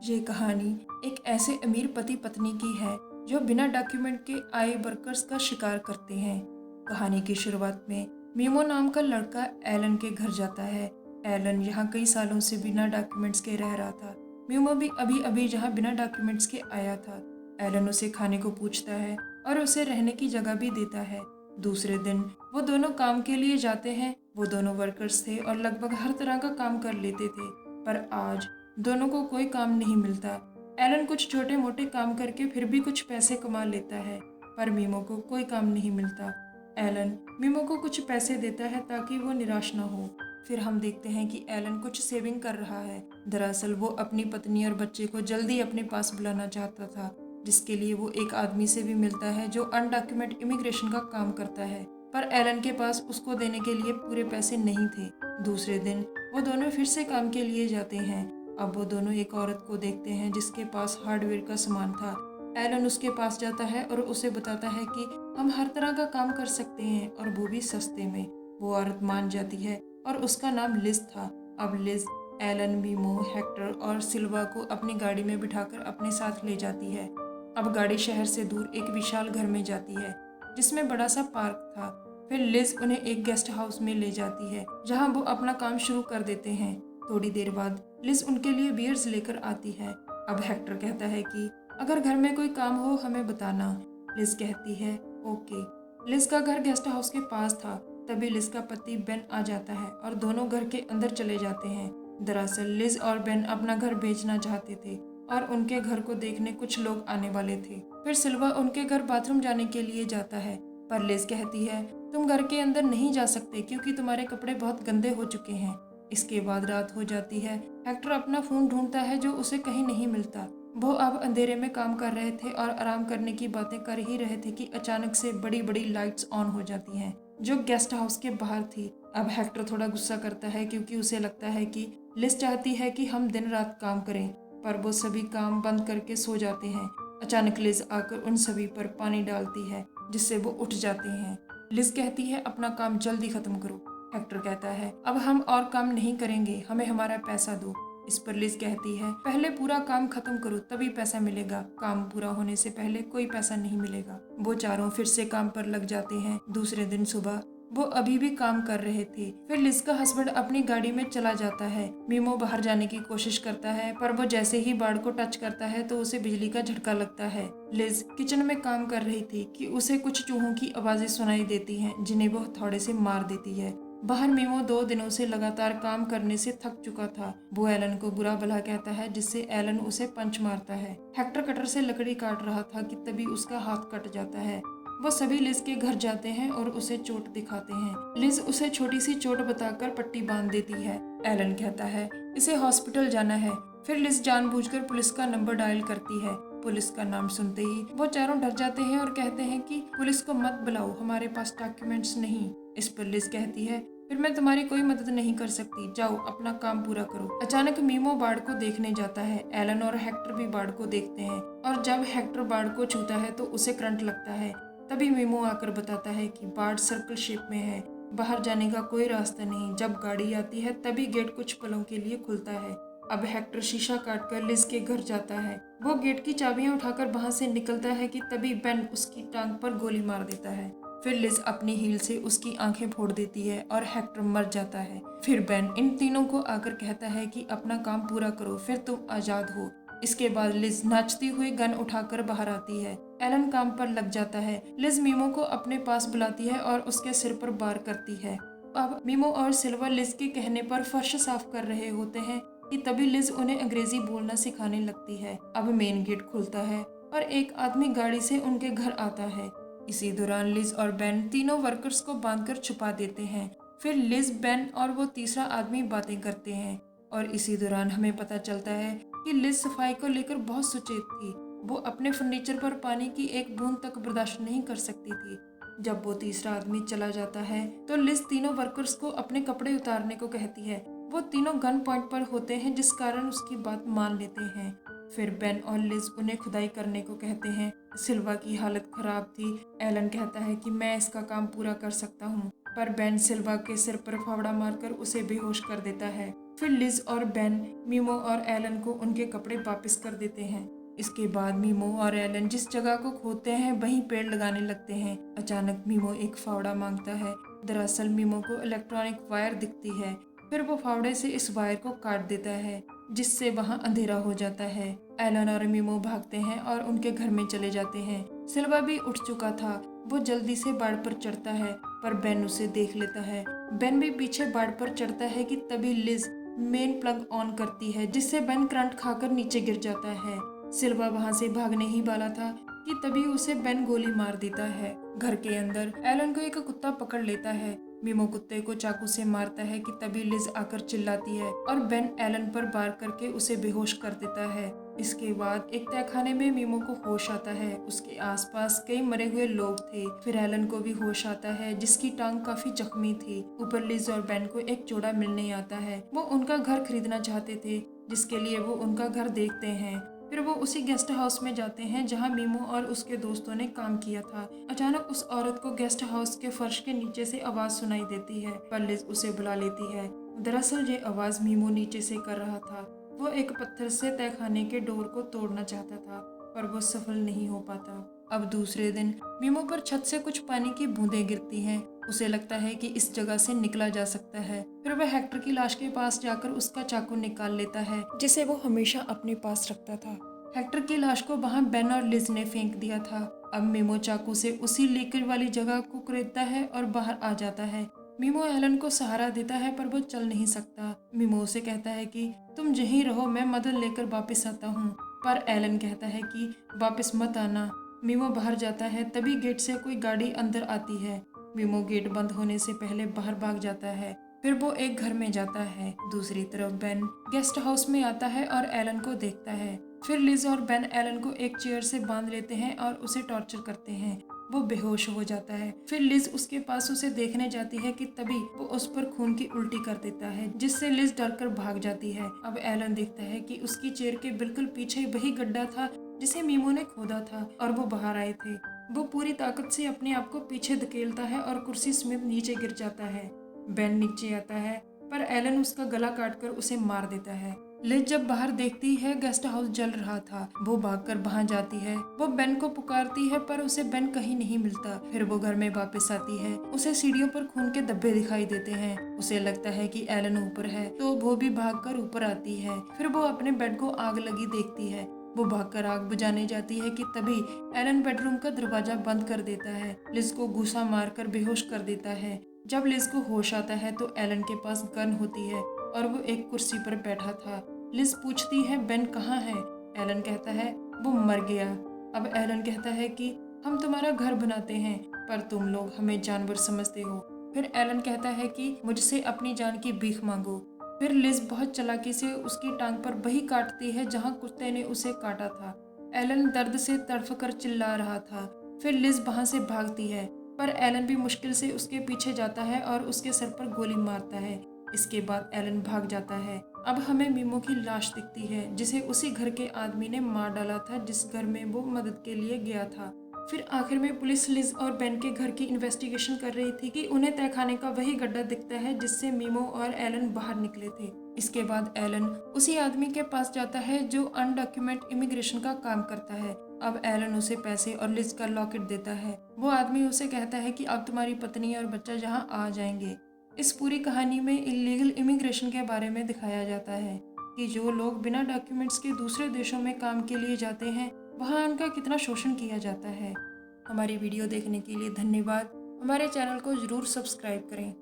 ये कहानी एक ऐसे अमीर पति पत्नी की है जो बिना डॉक्यूमेंट के आए वर्कर्स का शिकार करते हैं। कहानी की शुरुआत में मीमो नाम का लड़का एलन के घर जाता है। एलन यहाँ कई सालों से बिना डॉक्यूमेंट्स के रह रहा था। मीमो भी अभी अभी यहाँ बिना डॉक्यूमेंट्स के आया था। एलन उसे खाने को पूछता है और उसे रहने की जगह भी देता है। दूसरे दिन वो दोनों काम के लिए जाते हैं। वो दोनों वर्कर्स थे और लगभग हर तरह का काम कर लेते थे, पर आज दोनों को कोई काम नहीं मिलता। एलन कुछ छोटे मोटे काम करके फिर भी कुछ पैसे कमा लेता है, पर मीमो को कोई काम नहीं मिलता। एलन मीमो को कुछ पैसे देता है ताकि वो निराश ना हो। फिर हम देखते हैं कि एलन कुछ सेविंग कर रहा है। दरअसल वो अपनी पत्नी और बच्चे को जल्दी अपने पास बुलाना चाहता था, जिसके लिए वो एक आदमी से भी मिलता है जो अनडॉक्यूमेंट इमिग्रेशन का काम करता है, पर एलन के पास उसको देने के लिए पूरे पैसे नहीं थे। दूसरे दिन वो दोनों फिर से काम के लिए जाते हैं। अब वो दोनों एक औरत को देखते हैं जिसके पास हार्डवेयर का सामान था। एलन उसके पास जाता है और उसे बताता है कि हम हर तरह का काम कर सकते हैं और वो भी सस्ते में। वो औरत मान जाती है और उसका नाम लिज था। अब लिज एलन, मीमो, हेक्टर और सिल्वा को अपनी गाड़ी में बिठाकर अपने साथ ले जाती है। अब गाड़ी शहर से दूर एक विशाल घर में जाती है जिसमें बड़ा सा पार्क था। फिर लिज उन्हें एक गेस्ट हाउस में ले जाती है जहां वो अपना काम शुरू कर देते हैं। थोड़ी देर बाद लिज उनके लिए बियर्स लेकर आती है। अब हेक्टर कहता है कि अगर घर में कोई काम हो हमें बताना। लिज कहती है ओके। लिज का घर गेस्ट हाउस के पास था। तभी लिज का पति बेन आ जाता है और दोनों घर के अंदर चले जाते हैं। दरअसल लिज और बेन अपना घर बेचना चाहते थे और उनके घर को देखने कुछ लोग आने वाले थे। फिर सिल्वा उनके घर बाथरूम जाने के लिए जाता है, पर लिज कहती है तुम घर के अंदर नहीं जा सकते क्योंकि तुम्हारे कपड़े बहुत गंदे हो चुके हैं। इसके बाद रात हो जाती है। हेक्टर अपना फोन ढूंढता है जो उसे कहीं नहीं मिलता। वो अब अंधेरे में काम कर रहे थे और आराम करने की बातें कर ही रहे थे कि अचानक से बड़ी बड़ी लाइट्स ऑन हो जाती हैं जो गेस्ट हाउस के बाहर थी। अब हेक्टर थोड़ा गुस्सा करता है क्योंकि उसे लगता है कि लिज चाहती है कि हम दिन रात काम करें, पर वो सभी काम बंद करके सो जाते हैं। अचानक लिज आकर उन सभी पर पानी डालती है जिससे वो उठ जाते हैं। लिज कहती है अपना काम जल्दी खत्म करो। हेक्टर कहता है अब हम और काम नहीं करेंगे, हमें हमारा पैसा दो। इस पर लिज कहती है पहले पूरा काम खत्म करो तभी पैसा मिलेगा, काम पूरा होने से पहले कोई पैसा नहीं मिलेगा। वो चारों फिर से काम पर लग जाते हैं। दूसरे दिन सुबह वो अभी भी काम कर रहे थे। फिर लिज का हस्बैंड अपनी गाड़ी में चला जाता है। मीमो बाहर जाने की कोशिश करता है, पर वो जैसे ही बाड़ को टच करता है तो उसे बिजली का झटका लगता है। लिज किचन में काम कर रही थी कि उसे कुछ चूहों की आवाजें सुनाई देती हैं जिन्हें वो थोड़े से मार देती है। बाहर मीमो 2 दिनों से लगातार काम करने से थक चुका था। वो एलन को बुरा भला कहता है जिससे एलन उसे पंच मारता है। हेक्टर कटर से लकड़ी काट रहा था कि तभी उसका हाथ कट जाता है। वो सभी लिज के घर जाते हैं और उसे चोट दिखाते हैं। लिज उसे छोटी सी चोट बताकर पट्टी बांध देती है। एलन कहता है इसे हॉस्पिटल जाना है। फिर लिज जानबूझकर पुलिस का नंबर डायल करती है। पुलिस का नाम सुनते ही वो चारों डर जाते हैं और कहते हैं कि पुलिस को मत बुलाओ, हमारे पास डॉक्यूमेंट्स नहीं। इस पर लिज कहती है फिर मैं तुम्हारी कोई मदद नहीं कर सकती, जाओ अपना काम पूरा करो। अचानक मीमो बाड़ को देखने जाता है। एलन और हेक्टर भी बाड़ को देखते हैं और जब हेक्टर बाड़ को छूता है तो उसे करंट लगता है। तभी मीमो आकर बताता है कि बाड़ सर्कल शेप में है, बाहर जाने का कोई रास्ता नहीं। जब गाड़ी आती है तभी गेट कुछ पलों के लिए खुलता है। अब हेक्टर शीशा काटकर लिज के घर जाता है। वो गेट की चाबियां उठाकर वहां से निकलता है कि तभी बेन उसकी टांग पर गोली मार देता है। फिर लिज अपनी हील से उसकी आंखें फोड़ देती है और हेक्टर मर जाता है। फिर बेन इन तीनों को आकर कहता है कि अपना काम पूरा करो फिर तुम आजाद हो। इसके बाद लिज नाचती हुई गन उठाकर बाहर आती है। एलन काम पर लग जाता है। लिज मीमो को अपने पास बुलाती है और उसके सिर पर वार करती है। अब मीमो और सिल्वा लिज के कहने पर फर्श साफ कर रहे होते हैं कि तभी लिज उन्हें अंग्रेजी बोलना सिखाने लगती है। अब मेन गेट खुलता है और एक आदमी गाड़ी से उनके घर आता है। इसी दौरान लिज और बेन तीनों वर्कर्स को बांधकर छुपा देते हैं। फिर लिज, बेन और वो तीसरा आदमी बातें करते हैं और इसी दौरान हमें पता चलता है कि लिज सफाई को लेकर बहुत सचेत थी। वो अपने फर्नीचर पर पानी की एक बूंद तक बर्दाश्त नहीं कर सकती थी। जब वो तीसरा आदमी चला जाता है तो लिज तीनों वर्कर्स को अपने कपड़े उतारने को कहती है। वो तीनों गन पॉइंट पर होते हैं जिस कारण उसकी बात मान लेते हैं। फिर बेन और लिज उन्हें खुदाई करने को कहते हैं। सिल्वा की हालत खराब थी। एलन कहता है कि मैं इसका काम पूरा कर सकता हूँ। पर बेन सिल्वा के सिर पर फावड़ा मारकर उसे बेहोश कर देता है। फिर लिज और बेन मीमो और एलन को उनके कपड़े वापस कर देते हैं। इसके बाद मीमो और एलन जिस जगह को खोदते हैं वहीं पेड़ लगाने लगते हैं। अचानक मीमो एक फावड़ा मांगता है। दरअसल मीमो को इलेक्ट्रॉनिक वायर दिखती है। फिर वो फावड़े से इस वायर को काट देता है, जिससे वहां अंधेरा हो जाता है। एलन और मीमो भागते हैं और उनके घर में चले जाते हैं। सिल्वा भी उठ चुका था। वो जल्दी से बाड़ पर चढ़ता है, पर बेन उसे देख लेता है। बेन भी पीछे बाड़ पर चढ़ता है कि तभी लिज मेन प्लग ऑन करती है, जिससे बेन करंट खाकर नीचे गिर जाता है। सिल्वा वहां से भागने ही वाला था कि तभी उसे बेन गोली मार देता है। घर के अंदर एलन को एक कुत्ता पकड़ लेता है। मीमो कुत्ते को चाकू से मारता है कि तभी लिज आकर चिल्लाती है और बेन एलन पर वार करके उसे बेहोश कर देता है। इसके बाद एक तहखाने में मीमो को होश आता है। उसके आसपास कई मरे हुए लोग थे। फिर एलन को भी होश आता है, जिसकी टांग काफी जख्मी थी। ऊपर लिज और बेन को एक जोड़ा मिलने आता है। वो उनका घर खरीदना चाहते थे, जिसके लिए वो उनका घर देखते हैं। फिर वो उसी गेस्ट हाउस में जाते हैं जहां मीमो और उसके दोस्तों ने काम किया था। अचानक उस औरत को गेस्ट हाउस के फर्श के नीचे से आवाज सुनाई देती है, पर लिज उसे बुला लेती है। दरअसल ये आवाज मीमो नीचे से कर रहा था। वो एक पत्थर से तहखाने के डोर को तोड़ना चाहता था, पर वो सफल नहीं हो पाता। अब दूसरे दिन मीमो पर छत से कुछ पानी की बूंदें गिरती हैं। उसे लगता है कि इस जगह से निकला जा सकता है। फिर वह हेक्टर की लाश के पास जाकर उसका चाकू निकाल लेता है, जिसे वो हमेशा अपने पास रखता था। हेक्टर की लाश को वहां बेन और लिज ने फेंक दिया था। अब मीमो चाकू से उसी लीकेज वाली जगह को कुरेदता है और बाहर आ जाता है। मीमो एलन को सहारा देता है, पर वो चल नहीं सकता। मीमो उसे कहता है कि तुम यहीं रहो, मैं मदद लेकर वापस आता हूँ। पर एलन कहता है कि वापस मत आना। मीमो बाहर जाता है, तभी गेट से कोई गाड़ी अंदर आती है। मीमो गेट बंद होने से पहले बाहर भाग जाता है। फिर वो एक घर में जाता है। दूसरी तरफ बेन गेस्ट हाउस में आता है और एलन को देखता है। फिर लिज और बेन एलन को एक चेयर से बांध लेते हैं और उसे टॉर्चर करते हैं। वो बेहोश हो जाता है। फिर लिज उसके पास उसे देखने जाती है कि तभी वो उस पर खून की उल्टी कर देता है, जिससे लिज डरकर भाग जाती है। अब एलन देखता है कि उसकी चेयर के बिल्कुल पीछे वही गड्ढा था जिसे मीमो ने खोदा था और वो बाहर आए थे। वो पूरी ताकत से अपने आप को पीछे धकेलता है और कुर्सी समेत नीचे गिर जाता है। बेन नीचे आता है, पर एलन उसका गला काटकर उसे मार देता है। लिज जब बाहर देखती है गेस्ट हाउस जल रहा था। वो भागकर वहां जाती है। वो बेन को पुकारती है, पर उसे बेन कहीं नहीं मिलता। फिर वो घर में वापस आती है। उसे सीढ़ियों पर खून के धब्बे दिखाई देते हैं। उसे लगता है कि एलन ऊपर है, तो वो भी भागकर ऊपर आती है। फिर वो अपने बेड को आग लगी देखती है। वो भागकर आग बुझाने जाती है कि तभी एलन बेडरूम का दरवाजा बंद कर देता है। लिज को घूसा मारकर बेहोश कर देता है। जब लिज को होश आता है तो एलन के पास गन होती है और वो एक कुर्सी पर बैठा था। लिज पूछती है बेन कहाँ है। एलन कहता है वो मर गया। अब एलन कहता है कि हम तुम्हारा घर बनाते हैं, पर तुम लोग हमें जानवर समझते हो। फिर एलन कहता है कि मुझसे अपनी जान की भीख मांगो। फिर लिज बहुत चालाकी से उसकी टांग पर वही काटती है जहां कुत्ते ने उसे काटा था। एलन दर्द से तड़फ कर चिल्ला रहा था। फिर लिज वहां से भागती है, पर एलन भी मुश्किल से उसके पीछे जाता है और उसके सर पर गोली मारता है। इसके बाद एलन भाग जाता है। अब हमें मीमो की लाश दिखती है, जिसे उसी घर के आदमी ने मार डाला था जिस घर में वो मदद के लिए गया था। फिर आखिर में पुलिस लिज और बेन के घर की इन्वेस्टिगेशन कर रही थी कि उन्हें तहखाने का वही गड्ढा दिखता है जिससे मीमो और एलन बाहर निकले थे। इसके बाद एलन उसी आदमी के पास जाता है जो अनडॉक्यूमेंट इमिग्रेशन का काम करता है। अब एलन उसे पैसे और लिज का लॉकेट देता है। वो आदमी उसे कहता है कि अब तुम्हारी पत्नी और बच्चा यहाँ आ जाएंगे। इस पूरी कहानी में इलीगल इमिग्रेशन के बारे में दिखाया जाता है कि जो लोग बिना डॉक्यूमेंट्स के दूसरे देशों में काम के लिए जाते हैं, वहाँ उनका कितना शोषण किया जाता है। हमारी वीडियो देखने के लिए धन्यवाद। हमारे चैनल को जरूर सब्सक्राइब करें।